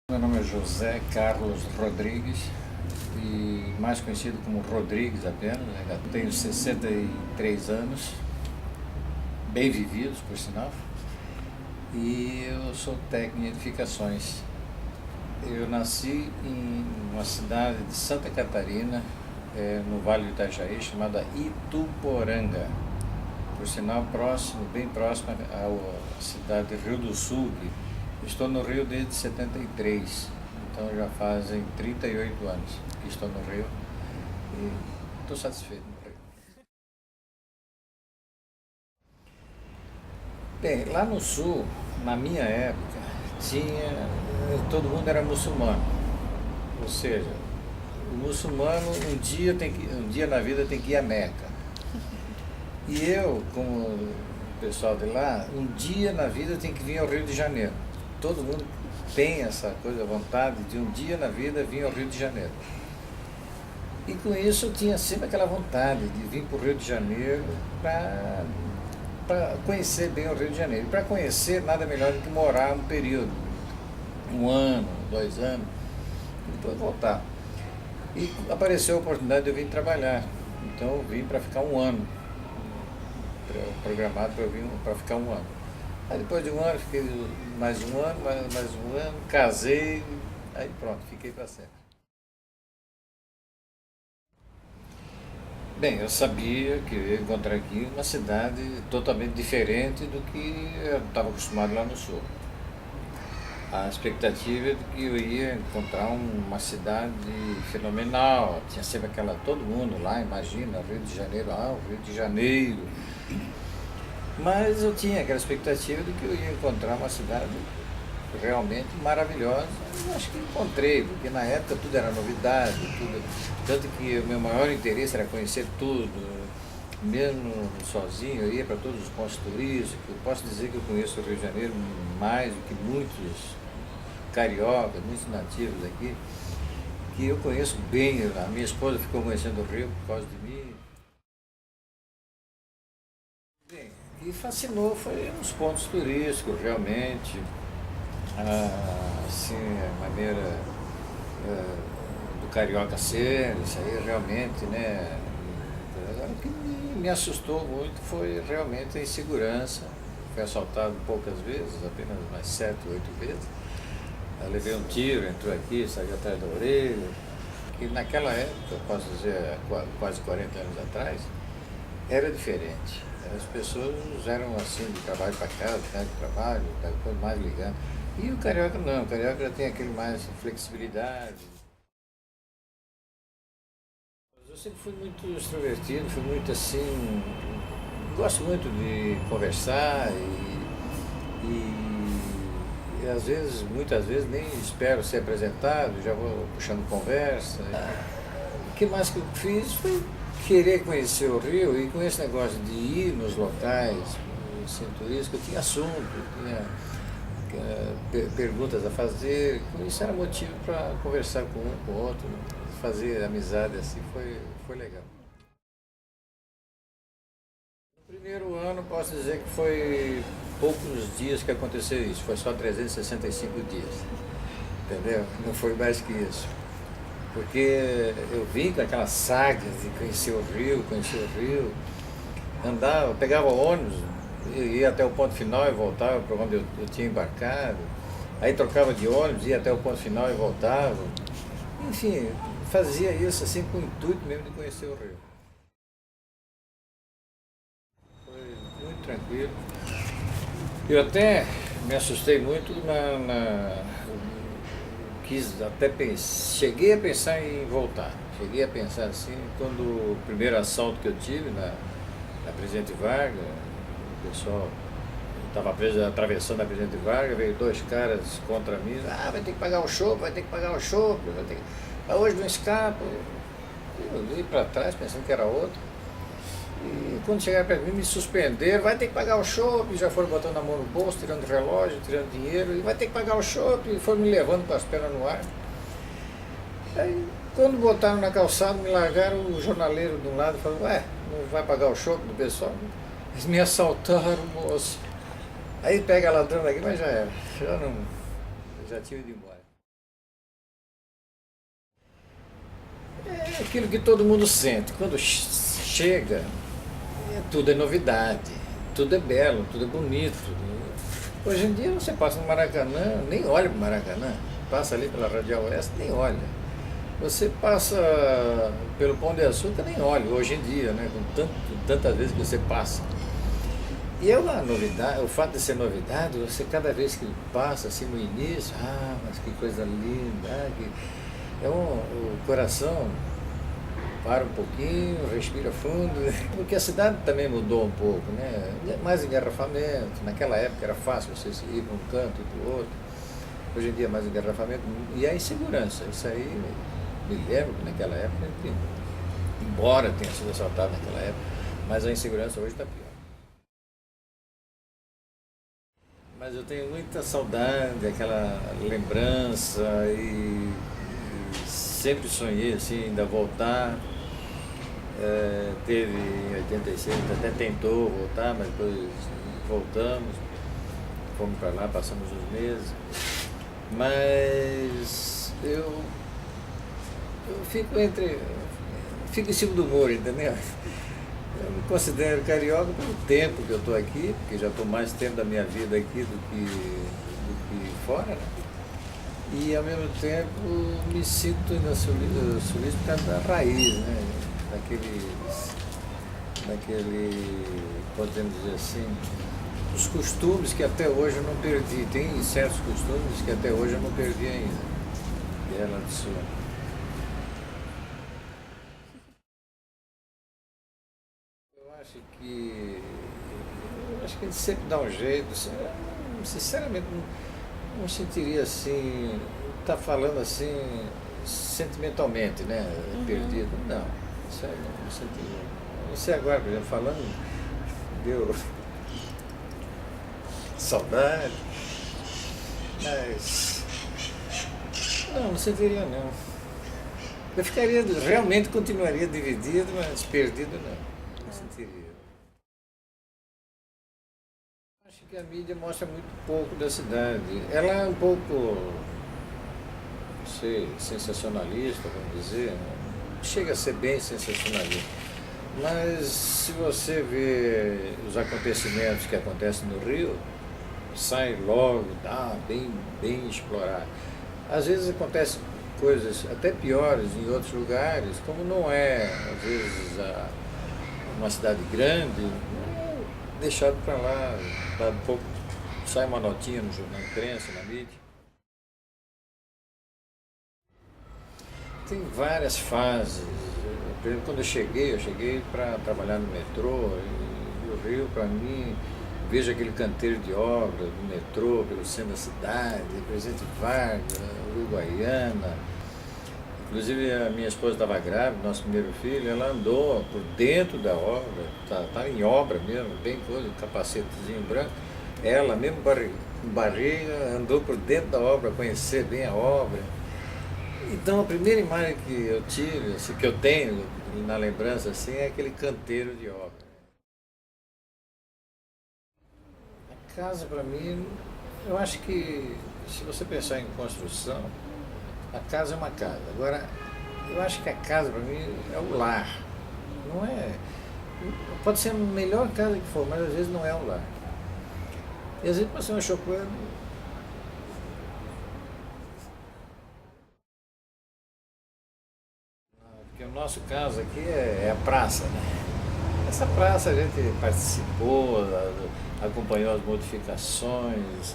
Meu nome é José Carlos Rodrigues, e mais conhecido como Rodrigues apenas, né? Tenho 63 anos, bem vividos por sinal, e eu sou técnico em edificações. Eu nasci em uma cidade de Santa Catarina, no Vale do Itajaí, chamada Ituporanga, por sinal bem próximo à cidade de Rio do Sul. Estou no Rio desde 73, então já fazem 38 anos que estou no Rio e estou satisfeito no Rio. Bem, lá no Sul, na minha época, todo mundo era muçulmano, ou seja, o muçulmano um dia na vida tem que ir a Meca. E eu, como o pessoal de lá, um dia na vida tem que vir ao Rio de Janeiro. Todo mundo tem essa coisa, a vontade de um dia na vida vir ao Rio de Janeiro. E com isso eu tinha sempre aquela vontade de vir para o Rio de Janeiro para conhecer bem o Rio de Janeiro. Para conhecer, nada melhor do que morar um período, 1 ano, 2 anos, e depois voltar. E apareceu a oportunidade de eu vir trabalhar. Então eu vim para ficar 1 ano, programado para eu vir para ficar 1 ano. Aí depois de 1 ano, fiquei mais 1 ano, mais 1 ano, casei, aí pronto, fiquei para sempre. Bem, eu sabia que eu ia encontrar aqui uma cidade totalmente diferente do que eu estava acostumado lá no Sul. A expectativa é de que eu ia encontrar uma cidade fenomenal, tinha sempre todo mundo lá, imagina, Rio de Janeiro, o Rio de Janeiro. Mas eu tinha aquela expectativa de que eu ia encontrar uma cidade realmente maravilhosa. Eu acho que encontrei, porque na época tudo era novidade, tanto que o meu maior interesse era conhecer tudo, mesmo sozinho, eu ia para todos os pontos turísticos. Eu posso dizer que eu conheço o Rio de Janeiro mais do que muitos cariocas, muitos nativos aqui, que eu conheço bem. A minha esposa ficou conhecendo o Rio por causa de mim. Bem, o que fascinou foi os pontos turísticos, realmente, assim, a maneira do carioca ser, isso aí realmente, né? Agora, o que me assustou muito foi realmente a insegurança. Fui assaltado poucas vezes, apenas umas 7, 8 vezes. Eu levei um tiro, entrou aqui, saiu atrás da orelha. E naquela época, posso dizer, quase 40 anos atrás, era diferente. As pessoas eram assim, de trabalho para casa, de trabalho, depois mais ligando. E o carioca não, o carioca já tem aquele mais flexibilidade. Eu sempre fui muito extrovertido, fui muito assim, gosto muito de conversar e às vezes, muitas vezes, nem espero ser apresentado, já vou puxando conversa. O que mais que eu fiz foi querer conhecer o Rio, e com esse negócio de ir nos locais, assim, turístico, eu tinha assunto, tinha perguntas a fazer, isso era motivo para conversar com um, com o outro, fazer amizade assim, foi legal. No primeiro ano posso dizer que foi poucos dias que aconteceu isso, foi só 365 dias, entendeu? Não foi mais que isso. Porque eu vim com aquelas sagas de conhecer o Rio, andava, pegava ônibus, ia até o ponto final e voltava para onde eu tinha embarcado, aí trocava de ônibus, ia até o ponto final e voltava. Enfim, fazia isso assim com o intuito mesmo de conhecer o Rio. Foi muito tranquilo. Eu até me assustei muito quis até cheguei a pensar em voltar. Cheguei a pensar assim, quando o primeiro assalto que eu tive na Presidente Vargas, o pessoal estava atravessando a Presidente Vargas, veio 2 caras contra mim, vai ter que pagar o chopp, vai ter que pagar o chopp, hoje não escapa. Eu olhei para trás pensando que era outro. E quando chegaram perto de mim, me suspenderam, vai ter que pagar o chopp, já foram botando a mão no bolso, tirando relógio, tirando dinheiro, e vai ter que pagar o chopp, e foram me levando com as pernas no ar. Aí, quando botaram na calçada, me largaram, o jornaleiro de um lado falou, não vai pagar o chopp do pessoal? Eles me assaltaram, moço. Aí pega a ladrão daqui, mas já era, já tinha ido embora. É aquilo que todo mundo sente. Quando chega, tudo é novidade, tudo é belo, tudo é bonito. Hoje em dia você passa no Maracanã, nem olha para o Maracanã, passa ali pela Radial Oeste, nem olha. Você passa pelo Pão de Açúcar, nem olha, hoje em dia, né? Com tantas vezes que você passa. E é uma novidade, o fato de ser novidade, você cada vez que passa assim no início, mas que coisa linda, o coração para um pouquinho, respira fundo, porque a cidade também mudou um pouco, né? Mais engarrafamento, naquela época era fácil você ir para um canto e para o outro, hoje em dia é mais engarrafamento, e a insegurança, isso aí me lembro que naquela época, embora tenha sido assaltado naquela época, mas a insegurança hoje está pior. Mas eu tenho muita saudade, aquela lembrança e sempre sonhei assim, ainda voltar. Teve em 86, até tentou voltar, mas depois voltamos, fomos para lá, passamos uns meses. Mas eu fico em cima do muro, entendeu? Eu me considero carioca pelo tempo que eu estou aqui, porque já estou mais tempo da minha vida aqui do que fora, né? E ao mesmo tempo me sinto ainda sulista por causa da raiz, né? Podemos dizer assim, os costumes que até hoje eu não perdi. Tem certos costumes que até hoje eu não perdi ainda, que é lá do sul. Eu acho que ele sempre dá um jeito, assim, sinceramente não sentiria assim, tá falando assim sentimentalmente, né? Perdido. Não, isso aí não sentiria. Você agora, por exemplo, falando, deu saudade, mas não sentiria não. Eu ficaria, realmente continuaria dividido, mas perdido não sentiria. Acho que a mídia mostra muito pouco da cidade. Ela é um pouco, não sei, sensacionalista, vamos dizer, não chega a ser bem sensacionalista. Mas se você vê os acontecimentos que acontecem no Rio, sai logo, bem explorado. Às vezes acontecem coisas até piores em outros lugares, como não é, às vezes, uma cidade grande, deixado para lá, um pouco, sai uma notinha no jornal, na imprensa, na mídia. Tem várias fases. Por exemplo, quando eu cheguei para trabalhar no metrô, e o Rio, para mim, vejo aquele canteiro de obra do metrô pelo centro da cidade, Presidente Vargas, Uruguaiana. Inclusive a minha esposa estava grávida, nosso primeiro filho, ela andou por dentro da obra, tá em obra mesmo, bem coisa, capacetezinho branco. Ela, mesmo com barriga, andou por dentro da obra, conhecer bem a obra. Então a primeira imagem que eu tive, assim, que eu tenho na lembrança, assim, é aquele canteiro de obra. A casa, para mim, eu acho que se você pensar em construção, a casa é uma casa. Agora, eu acho que a casa, para mim, é o lar. Não é. Pode ser a melhor casa que for, mas às vezes não é o lar. E às vezes pode ser uma choupana. Porque o nosso caso aqui é a praça, né? Essa praça a gente participou, acompanhou as modificações,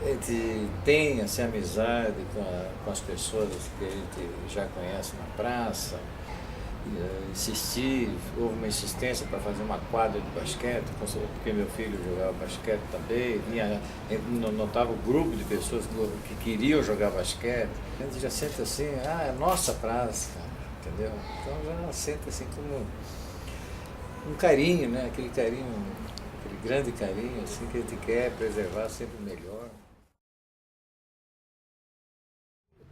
a gente tem assim, amizade com as pessoas que a gente já conhece na praça. Insisti, houve uma insistência para fazer uma quadra de basquete, porque meu filho jogava basquete também, notava o grupo de pessoas que queriam jogar basquete. A gente já sente assim, é nossa praça, entendeu? Então já sente assim como um carinho, né? Aquele carinho, aquele grande carinho assim, que a gente quer preservar sempre o melhor.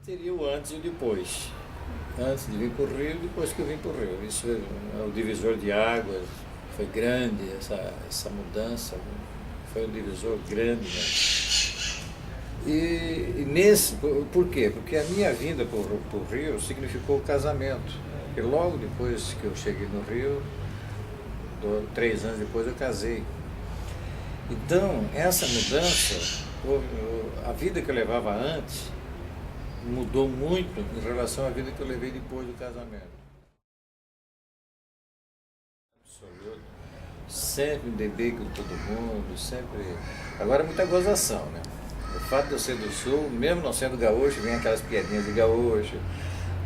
Teria o antes e o depois. Antes de vir para o Rio, depois que eu vim para o Rio. Isso é o divisor de águas, foi grande, essa mudança foi um divisor grande, né? E nesse, por quê? Porque a minha vinda para o Rio significou o casamento. E logo depois que eu cheguei no Rio, 3 anos depois eu casei. Então, essa mudança, a vida que eu levava antes, mudou muito em relação à vida que eu levei depois do casamento. Absoluto. Sempre me dei bem com todo mundo, sempre. Agora é muita gozação, né? O fato de eu ser do Sul, mesmo não sendo gaúcho, vem aquelas piadinhas de gaúcho,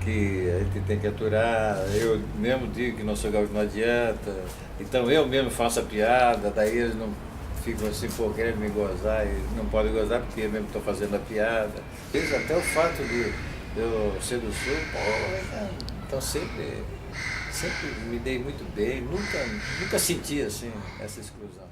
que a gente tem que aturar. Eu mesmo digo que não sou gaúcho, não adianta. Então eu mesmo faço a piada, daí eles não ficam assim, pô, querendo me gozar, e não podem gozar porque eu mesmo estou fazendo a piada. Até o fato de eu ser do Sul, pô, então sempre me dei muito bem, nunca senti assim essa exclusão.